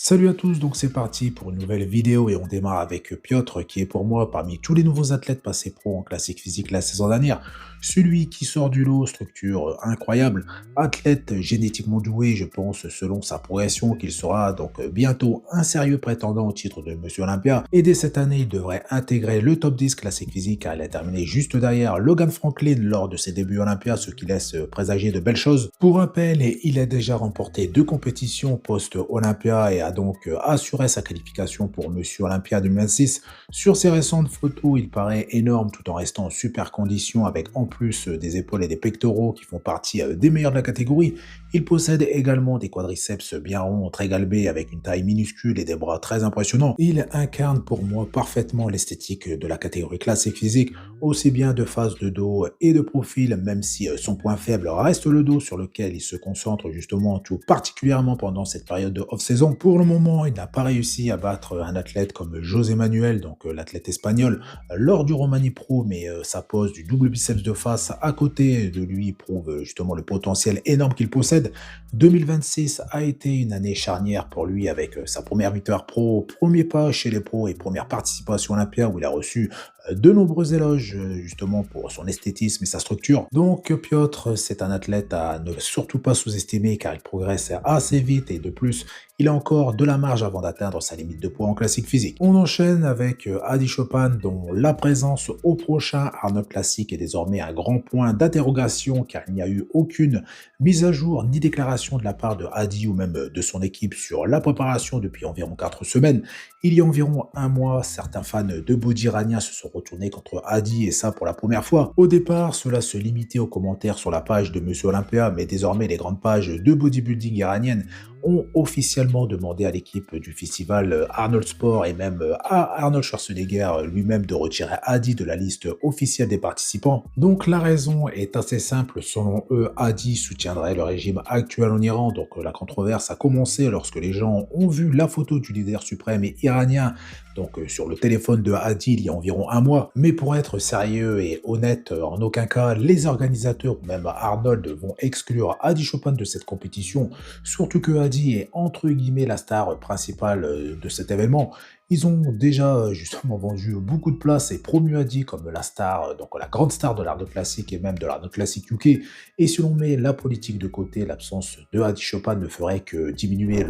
Salut à tous, donc c'est parti pour une nouvelle vidéo et on démarre avec Piotr qui est pour moi parmi tous les nouveaux athlètes passés pro en classique physique la saison dernière. Celui qui sort du lot, structure incroyable, athlète génétiquement doué, je pense selon sa progression qu'il sera donc bientôt un sérieux prétendant au titre de Monsieur Olympia. Et dès cette année, il devrait intégrer le top 10 classique physique car il a terminé juste derrière Logan Franklin lors de ses débuts Olympia, ce qui laisse présager de belles choses. Pour rappel, il a déjà remporté deux compétitions post-Olympia et a donc assuré sa qualification pour Monsieur Olympia 2026. Sur ses récentes photos, il paraît énorme tout en restant en super condition avec en plus des épaules et des pectoraux qui font partie des meilleurs de la catégorie. Il possède également des quadriceps bien ronds, très galbés avec une taille minuscule et des bras très impressionnants. Il incarne pour moi parfaitement l'esthétique de la catégorie classique physique, aussi bien de face de dos et de profil, même si son point faible reste le dos sur lequel il se concentre justement tout particulièrement pendant cette période de off-saison. Pour le moment, il n'a pas réussi à battre un athlète comme José Manuel, donc l'athlète espagnol, lors du Romani Pro, mais sa pose du double biceps de face à côté de lui prouve justement le potentiel énorme qu'il possède. 2026 a été une année charnière pour lui avec sa première victoire pro, premier pas chez les pros et première participation olympique où il a reçu de nombreux éloges justement pour son esthétisme et sa structure. Donc Piotr, c'est un athlète à ne surtout pas sous-estimer car il progresse assez vite et de plus, il a encore de la marge avant d'atteindre sa limite de poids en classique physique. On enchaîne avec Adi Chopin dont la présence au prochain Arnold Classic est désormais un grand point d'interrogation car il n'y a eu aucune mise à jour ni déclaration de la part de Adi ou même de son équipe sur la préparation depuis environ 4 semaines. Il y a environ un mois, certains fans de body iranien se sont retournés contre Adi et ça pour la première fois. Au départ, cela se limitait aux commentaires sur la page de Monsieur Olympia, mais désormais les grandes pages de bodybuilding iraniennes ont officiellement demandé à l'équipe du festival Arnold Sport et même à Arnold Schwarzenegger lui-même de retirer Adi de la liste officielle des participants. Donc la raison est assez simple, selon eux, Adi soutiendrait le régime actuel en Iran, donc la controverse a commencé lorsque les gens ont vu la photo du leader suprême et iranien donc sur le téléphone de Adi il y a environ un mois. Mais pour être sérieux et honnête, en aucun cas, les organisateurs ou même Arnold vont exclure Adi Chopin de cette compétition, surtout que Adi est entre guillemets la star principale de cet événement. Ils ont déjà justement vendu beaucoup de places et promu Adi comme la star, donc la grande star de l'art classique et même de l'art classique UK. Et si l'on met la politique de côté, l'absence de Adi Chopin ne ferait que diminuer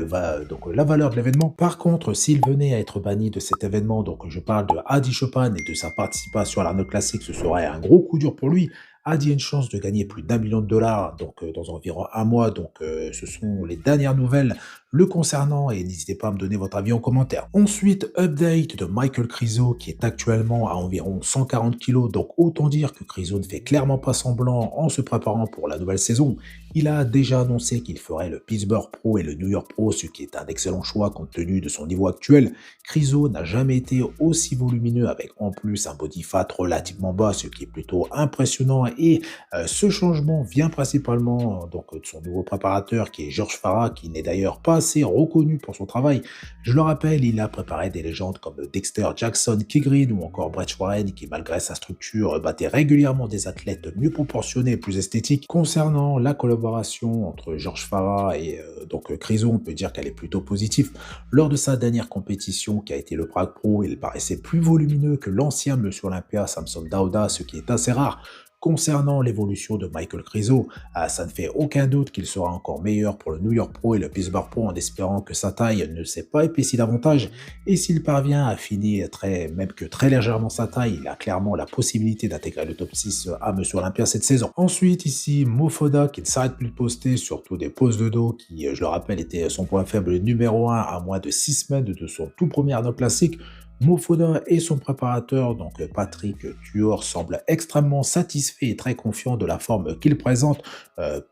donc la valeur de l'événement. Par contre, s'il venait à être banni de cet événement, donc je parle de Adi Chopin et de sa participation à l'art classique, ce serait un gros coup dur pour lui. Adi a une chance de gagner plus d'1 million de dollars donc dans environ un mois. Donc ce sont les dernières nouvelles le concernant et n'hésitez pas à me donner votre avis en commentaire. Ensuite, update de Michael Krizo qui est actuellement à environ 140 kg. Donc autant dire que Krizo ne fait clairement pas semblant en se préparant pour la nouvelle saison. Il a déjà annoncé qu'il ferait le Pittsburgh Pro et le New York Pro, ce qui est un excellent choix compte tenu de son niveau actuel. Krizo n'a jamais été aussi volumineux avec en plus un body fat relativement bas, ce qui est plutôt impressionnant et ce changement vient principalement donc de son nouveau préparateur qui est Georges Farah, qui n'est d'ailleurs pas assez reconnu pour son travail. Je le rappelle, il a préparé des légendes comme Dexter Jackson, Key Green ou encore Brett Warren qui malgré sa structure battait régulièrement des athlètes mieux proportionnés et plus esthétiques. Concernant la collaboration entre Georges Farah et donc Krizo, on peut dire qu'elle est plutôt positive. Lors de sa dernière compétition qui a été le Prague Pro, il paraissait plus volumineux que l'ancien Monsieur Olympia Samson Dauda, ce qui est assez rare. Concernant l'évolution de Michael Krizo, ça ne fait aucun doute qu'il sera encore meilleur pour le New York Pro et le Pittsburgh Pro en espérant que sa taille ne s'est pas épaissie davantage et s'il parvient à affiner même que très légèrement sa taille, il a clairement la possibilité d'intégrer le top 6 à Monsieur Olympia cette saison. Ensuite ici, Mofoda qui ne s'arrête plus de poster surtout des poses de dos qui, je le rappelle, était son point faible numéro 1 à moins de 6 semaines de son tout premier Arnold classique. Mofoda et son préparateur, donc Patrick Tuor, semblent extrêmement satisfaits et très confiants de la forme qu'il présente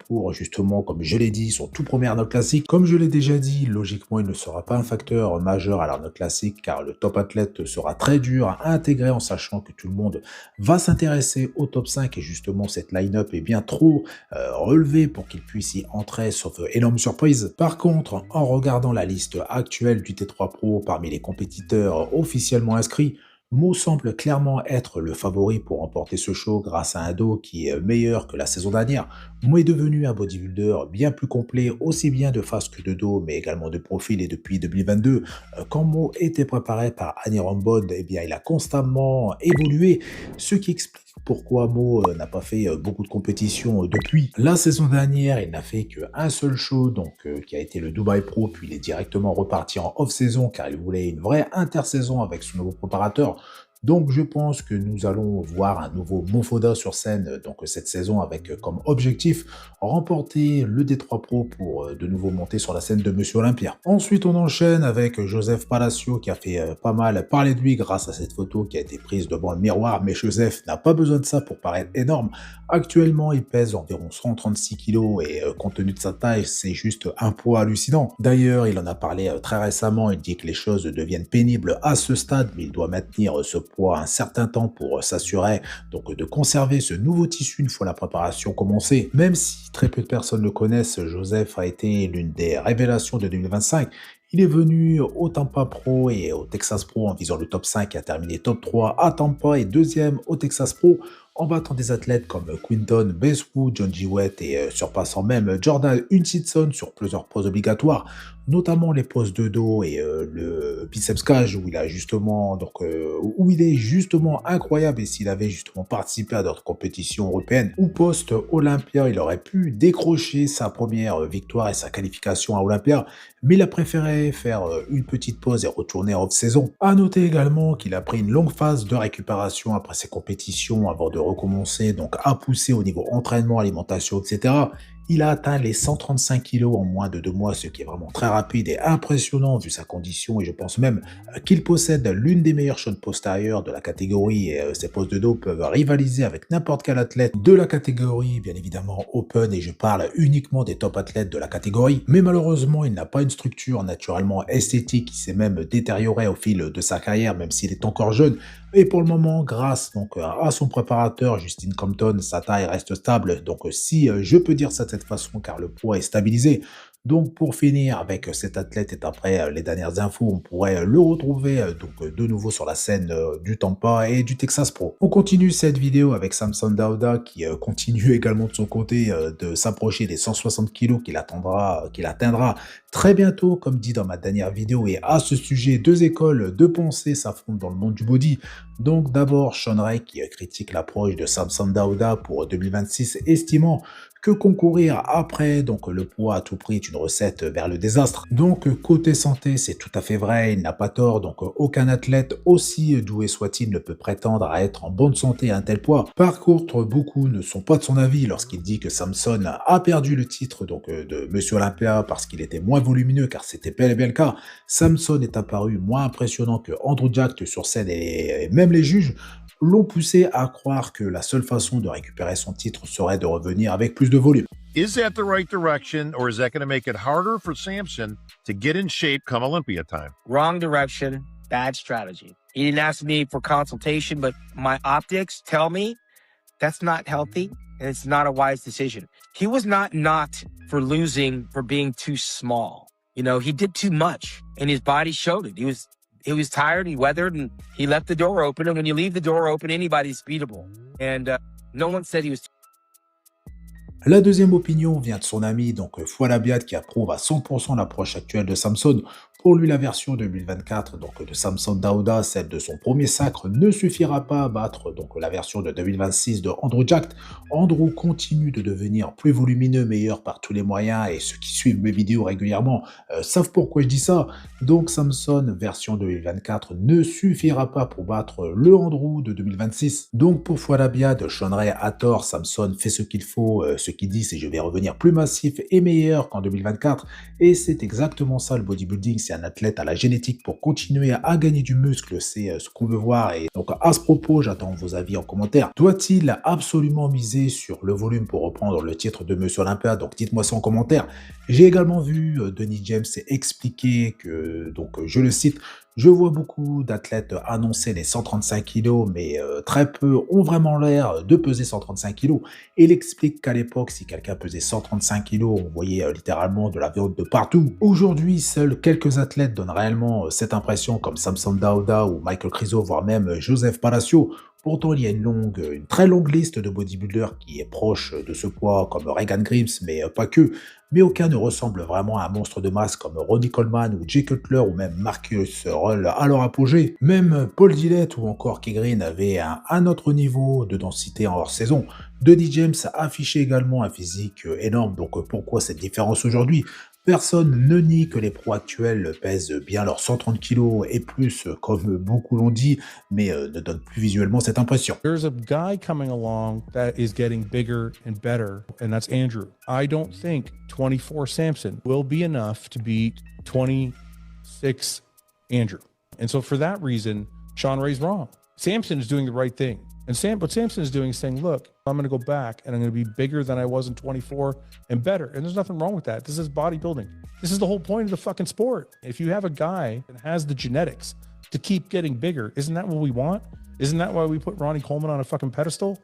pour justement, comme je l'ai dit, son tout premier Arnold classique. Comme je l'ai déjà dit, logiquement, il ne sera pas un facteur majeur à l'Arnold classique car le top athlète sera très dur à intégrer en sachant que tout le monde va s'intéresser au top 5 et justement cette line-up est bien trop relevée pour qu'il puisse y entrer sauf énorme surprise. Par contre, en regardant la liste actuelle du T3 Pro parmi les compétiteurs officiellement inscrits, Mo semble clairement être le favori pour remporter ce show grâce à un dos qui est meilleur que la saison dernière. Mo est devenu un bodybuilder bien plus complet, aussi bien de face que de dos, mais également de profil. Et depuis 2022, quand Mo était préparé par Annie Rambod, eh bien, il a constamment évolué, ce qui explique pourquoi Mo n'a pas fait beaucoup de compétitions depuis. La saison dernière, il n'a fait qu'un seul show, donc qui a été le Dubai Pro, puis il est directement reparti en off-saison car il voulait une vraie intersaison avec son nouveau préparateur. Donc je pense que nous allons voir un nouveau Mofoda sur scène donc cette saison avec comme objectif remporter le D3 Pro pour de nouveau monter sur la scène de Monsieur Olympia. Ensuite on enchaîne avec Joseph Palacio qui a fait pas mal parler de lui grâce à cette photo qui a été prise devant le miroir, mais Joseph n'a pas besoin de ça pour paraître énorme. Actuellement il pèse environ 136 kg et compte tenu de sa taille c'est juste un poids hallucinant. D'ailleurs il en a parlé très récemment, il dit que les choses deviennent pénibles à ce stade mais il doit maintenir ce poids un certain temps pour s'assurer donc de conserver ce nouveau tissu une fois la préparation commencée. Même si très peu de personnes le connaissent, Joseph a été l'une des révélations de 2025. Il est venu au Tampa Pro et au Texas Pro en visant le top 5 et a terminé top 3 à Tampa et deuxième au Texas Pro en battant des athlètes comme Quinton Bezwu, John Jewett et surpassant même Jordan Hutchinson sur plusieurs poses obligatoires, notamment les poses de dos et le biceps cage où il est justement incroyable et s'il avait justement participé à d'autres compétitions européennes ou post-Olympia, il aurait pu décrocher sa première victoire et sa qualification à Olympia, mais il a préféré faire une petite pause et retourner en off-saison. À noter également qu'il a pris une longue phase de récupération après ses compétitions avant de recommencer donc à pousser au niveau entraînement, alimentation, etc. Il a atteint les 135 kg en moins de 2 mois, ce qui est vraiment très rapide et impressionnant vu sa condition. Et je pense même qu'il possède l'une des meilleures chaînes postérieures de la catégorie et ses postes de dos peuvent rivaliser avec n'importe quel athlète de la catégorie, bien évidemment open, et je parle uniquement des top athlètes de la catégorie. Mais malheureusement, il n'a pas une structure naturellement esthétique qui s'est même détériorée au fil de sa carrière, même s'il est encore jeune. Et pour le moment, grâce donc à son préparateur Justin Compton, sa taille reste stable. Donc si je peux dire ça de cette façon, car le poids est stabilisé. Donc pour finir avec cet athlète et après les dernières infos, on pourrait le retrouver de nouveau sur la scène du Tampa et du Texas Pro. On continue cette vidéo avec Samson Dauda qui continue également de son côté de s'approcher des 160 kg qu'il atteindra très bientôt, comme dit dans ma dernière vidéo. Et à ce sujet, deux écoles de pensée s'affrontent dans le monde du body. Donc d'abord, Sean Ray qui critique l'approche de Samson Dauda pour 2026, estimant que concourir après donc le poids à tout prix est une recette vers le désastre. Donc côté santé, c'est tout à fait vrai, il n'a pas tort. Donc aucun athlète, aussi doué soit-il, ne peut prétendre à être en bonne santé à un tel poids. Par contre, beaucoup ne sont pas de son avis lorsqu'il dit que Samson a perdu le titre de Monsieur Olympia parce qu'il était moins volumineux, car c'était bel et bien le cas. Samson est apparu moins impressionnant que Andrew Jack sur scène et même les juges l'ont poussé à croire que la seule façon de récupérer son titre serait de revenir avec plus de volume. Is that the right direction, or is that going to make it harder for Samson to get in shape come Olympia time? Wrong direction, bad strategy. He didn't ask me for consultation, but my optics tell me that's not healthy and it's not a wise decision. He was not knocked for losing for being too small. You know, he did too much and his body showed it. He was tired, he weathered, and he left the door open. And when you leave the door open, anybody's beatable. And no one said he was. La deuxième opinion vient de son ami, donc Fouad qui approuve à 100% l'approche actuelle de Samson. Pour lui, la version 2024 donc, de Samson Dauda, celle de son premier sacre, ne suffira pas à battre donc, la version de 2026 de Andrew Jack. Andrew continue de devenir plus volumineux, meilleur par tous les moyens, et ceux qui suivent mes vidéos régulièrement savent pourquoi je dis ça. Donc Samson, version 2024, ne suffira pas pour battre le Andrew de 2026. Donc pour Fouad Sean Ray a tort, Samson fait ce qu'il faut, ce qu'il dit c'est je vais revenir plus massif et meilleur qu'en 2024, et c'est exactement ça le bodybuilding, c'est un athlète à la génétique pour continuer à gagner du muscle, c'est ce qu'on veut voir. Et donc à ce propos, j'attends vos avis en commentaire. Doit-il absolument miser sur le volume pour reprendre le titre de Monsieur Olympia? Donc dites-moi ça en commentaire. J'ai également vu Denis James expliquer que, donc je le cite, Je vois beaucoup d'athlètes annoncer les 135 kilos, mais très peu ont vraiment l'air de peser 135 kilos. Et il explique qu'à l'époque, si quelqu'un pesait 135 kilos, on voyait littéralement de la viande de partout. Aujourd'hui, seuls quelques athlètes donnent réellement cette impression, comme Samson Dauda ou Michael Krizo, voire même Joseph Palacio. Pourtant, il y a une très longue liste de bodybuilders qui est proche de ce poids, comme Regan Grimes, mais pas que. Mais aucun ne ressemble vraiment à un monstre de masse comme Ronnie Coleman ou Jay Cutler ou même Marcus Rull à leur apogée. Même Paul Dillett ou encore Key Green avaient un autre niveau de densité en hors saison. Duddy James affichait également un physique énorme, donc pourquoi cette différence aujourd'hui? Personne ne nie que les pros actuels pèsent bien leurs 130 kilos et plus, comme beaucoup l'ont dit, mais ne donnent plus visuellement cette impression. There's a guy coming along that is getting bigger and better, and that's Andrew. I don't think 24 Samson will be enough to beat 26 Andrew. And so for that reason, Sean Ray's wrong. Samson is doing the right thing. What Samson is doing is saying, look, I'm going to go back and I'm going to be bigger than I was in 24 and better. And there's nothing wrong with that. This is bodybuilding. This is the whole point of the fucking sport. If you have a guy that has the genetics to keep getting bigger, isn't that what we want? Isn't that why we put Ronnie Coleman on a fucking pedestal?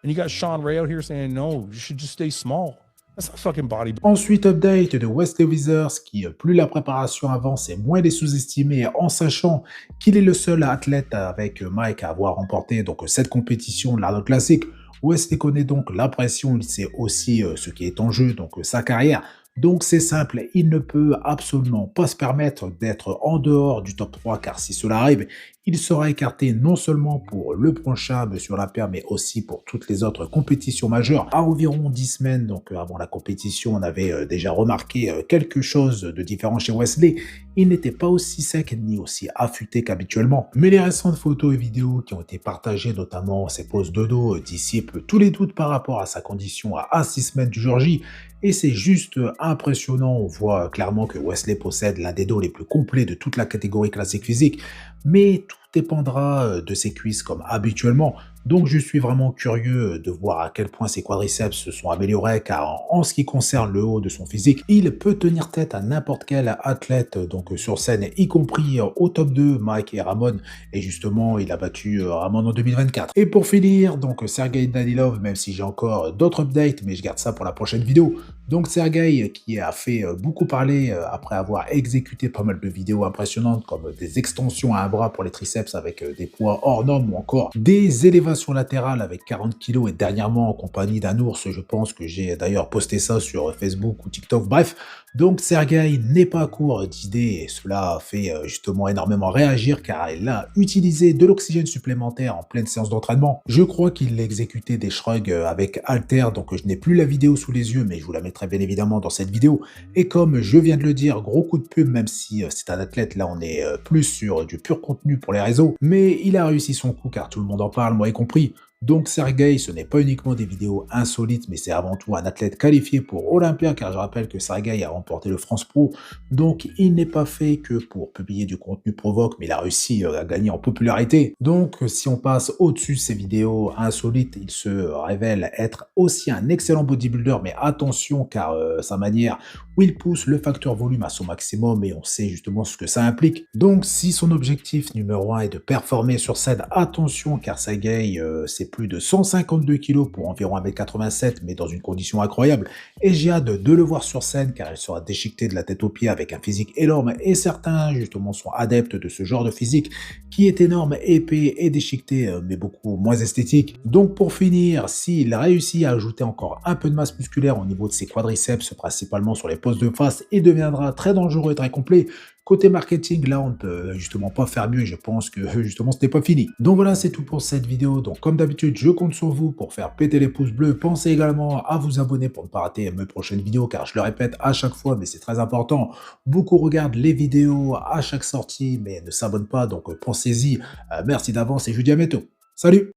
And you got Sean Ray out here saying, no, you should just stay small. That's not fucking bodybuilding. Ensuite, update de Wesley Withers qui, plus la préparation avance et moins il est sous-estimé en sachant qu'il est le seul athlète avec Mike à avoir remporté donc cette compétition de l'Arnold Classic. Wesley connaît donc la pression, il sait aussi ce qui est en jeu, donc sa carrière. Donc c'est simple, il ne peut absolument pas se permettre d'être en dehors du top 3 car si cela arrive, il sera écarté non seulement pour le prochain Monsieur Olympia mais aussi pour toutes les autres compétitions majeures. À environ 10 semaines donc avant la compétition, on avait déjà remarqué quelque chose de différent chez Wesley. Il n'était pas aussi sec ni aussi affûté qu'habituellement. Mais les récentes photos et vidéos qui ont été partagées, notamment ses poses de dos, dissipent tous les doutes par rapport à sa condition à 6 semaines du jour J. Et c'est juste impressionnant, on voit clairement que Wesley possède l'un des dos les plus complets de toute la catégorie classique physique, mais tout dépendra de ses cuisses comme habituellement. Donc je suis vraiment curieux de voir à quel point ses quadriceps se sont améliorés car en ce qui concerne le haut de son physique, il peut tenir tête à n'importe quel athlète donc sur scène, y compris au top 2, Mike et Ramon, et justement il a battu Ramon en 2024. Et pour finir, donc Sergey Danilov, même si j'ai encore d'autres updates, mais je garde ça pour la prochaine vidéo. Donc Sergey qui a fait beaucoup parler après avoir exécuté pas mal de vidéos impressionnantes comme des extensions à un bras pour les triceps avec des poids hors normes ou encore des élévations latérales avec 40 kg et dernièrement en compagnie d'un ours, je pense que j'ai d'ailleurs posté ça sur Facebook ou TikTok, bref. Donc Sergey n'est pas à court d'idées et cela fait justement énormément réagir car il a utilisé de l'oxygène supplémentaire en pleine séance d'entraînement. Je crois qu'il a exécuté des shrugs avec halter, donc je n'ai plus la vidéo sous les yeux mais je vous la mettrai bien évidemment dans cette vidéo. Et comme je viens de le dire, gros coup de pub même si c'est un athlète, là on est plus sur du pur contenu pour les réseaux. Mais il a réussi son coup car tout le monde en parle, moi y compris. Donc Sergey, ce n'est pas uniquement des vidéos insolites, mais c'est avant tout un athlète qualifié pour Olympia, car je rappelle que Sergey a remporté le France Pro, donc il n'est pas fait que pour publier du contenu provoque, mais il a réussi à gagner en popularité. Donc si on passe au-dessus de ces vidéos insolites, il se révèle être aussi un excellent bodybuilder, mais attention, car sa manière où il pousse le facteur volume à son maximum, et on sait justement ce que ça implique. Donc si son objectif numéro 1 est de performer sur scène, attention, car Sergey, c'est plus de 152 kg pour environ 1m87, mais dans une condition incroyable. Et j'ai hâte de le voir sur scène car il sera déchiqueté de la tête aux pieds avec un physique énorme. Et certains, justement, sont adeptes de ce genre de physique qui est énorme, épais et déchiqueté, mais beaucoup moins esthétique. Donc pour finir, s'il réussit à ajouter encore un peu de masse musculaire au niveau de ses quadriceps, principalement sur les postes de face, il deviendra très dangereux et très complet. Côté marketing, là, on ne peut justement pas faire mieux. Je pense que justement, ce n'est pas fini. Donc voilà, c'est tout pour cette vidéo. Donc comme d'habitude, je compte sur vous pour faire péter les pouces bleus. Pensez également à vous abonner pour ne pas rater mes prochaines vidéos, car je le répète à chaque fois, mais c'est très important. Beaucoup regardent les vidéos à chaque sortie, mais ne s'abonnent pas. Donc pensez-y. Merci d'avance et je vous dis à bientôt. Salut!